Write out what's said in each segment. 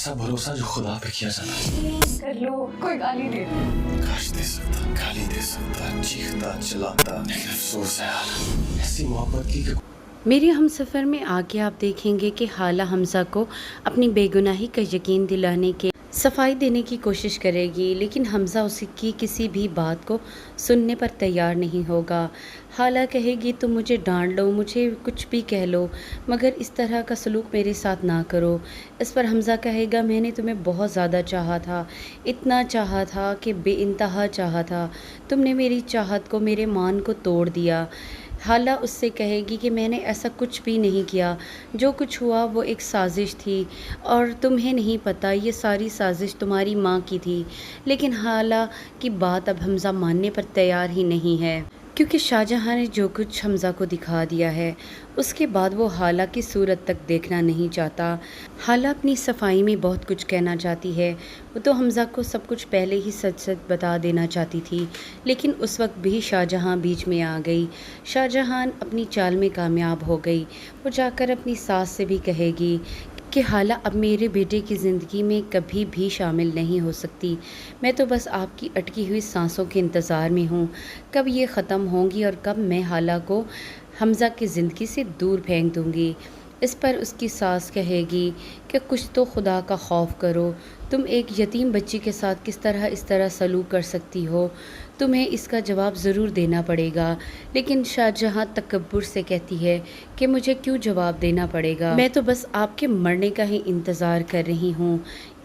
ऐसा भरोसा जो खुदा पे किया जाता है। कर लो, कोई गाली दे। काश दे सकता, गाली दे सकता, चीखता चिल्लाता, लेकिन अफसोस है यार, ऐसी मोहब्बत की कि मेरे हमसफ़र में आगे आप देखेंगे कि हाला हमज़ा को अपनी बेगुनाही का यकीन दिलाने के सफाई देने की कोशिश करेगी, लेकिन हमज़ा उसकी किसी भी बात को सुनने पर तैयार नहीं होगा। हाला कहेगी तुम मुझे डांट लो, मुझे कुछ भी कह लो, मगर इस तरह का सलूक मेरे साथ ना करो। इस पर हमज़ा कहेगा मैंने तुम्हें बहुत ज़्यादा चाहा था, इतना चाहा था कि बेइंतहा चाहा था, तुमने मेरी चाहत को, मेरे मान को तोड़ दिया। हाला उससे कहेगी कि मैंने ऐसा कुछ भी नहीं किया, जो कुछ हुआ वो एक साजिश थी और तुम्हें नहीं पता ये सारी साजिश तुम्हारी माँ की थी। लेकिन हाला की बात अब हमज़ा मानने पर तैयार ही नहीं है, क्योंकि शाहजहाँ ने जो कुछ हमज़ा को दिखा दिया है उसके बाद वो हाला की सूरत तक देखना नहीं चाहता। हाला अपनी सफाई में बहुत कुछ कहना चाहती है, वो तो हमज़ा को सब कुछ पहले ही सच सच बता देना चाहती थी, लेकिन उस वक्त भी शाहजहाँ बीच में आ गई। शाहजहाँ अपनी चाल में कामयाब हो गई। वो जाकर अपनी सास से भी कहेगी कि हाला अब मेरे बेटे की ज़िंदगी में कभी भी शामिल नहीं हो सकती, मैं तो बस आपकी अटकी हुई सांसों के इंतज़ार में हूँ, कब ये ख़त्म होंगी और कब मैं हाला को हमज़ा की ज़िंदगी से दूर फेंक दूँगी। इस पर उसकी सास कहेगी कि कुछ तो खुदा का खौफ करो, तुम एक यतीम बच्ची के साथ किस तरह इस तरह सलूक कर सकती हो, तुम्हें इसका जवाब ज़रूर देना पड़ेगा। लेकिन शाहजहाँ तकब्बुर से कहती है कि मुझे क्यों जवाब देना पड़ेगा, मैं तो बस आपके मरने का ही इंतज़ार कर रही हूँ।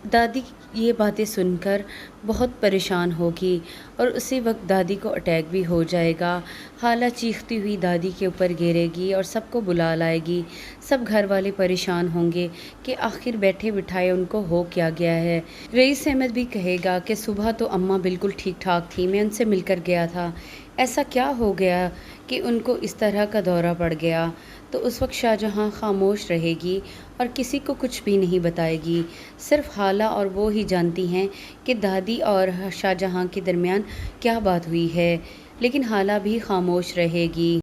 दादी ये बातें सुनकर बहुत परेशान होगी और उसी वक्त दादी को अटैक भी हो जाएगा। हाला चीखती हुई दादी के ऊपर गिरेगी और सबको बुला लाएगी। सब घर वाले परेशान होंगे कि आखिर बैठे बिठाए उनको हो क्या गया है। रईस अहमद भी कहेगा कि सुबह तो अम्मा बिल्कुल ठीक ठाक थी, मैं उनसे मिलकर गया था, ऐसा क्या हो गया कि उनको इस तरह का दौरा पड़ गया। तो उस वक्त शाहजहाँ खामोश रहेगी और किसी को कुछ भी नहीं बताएगी। सिर्फ हाला और वो ही जानती हैं कि दादी और शाहजहाँ के दरमियान क्या बात हुई है, लेकिन हाला भी खामोश रहेगी।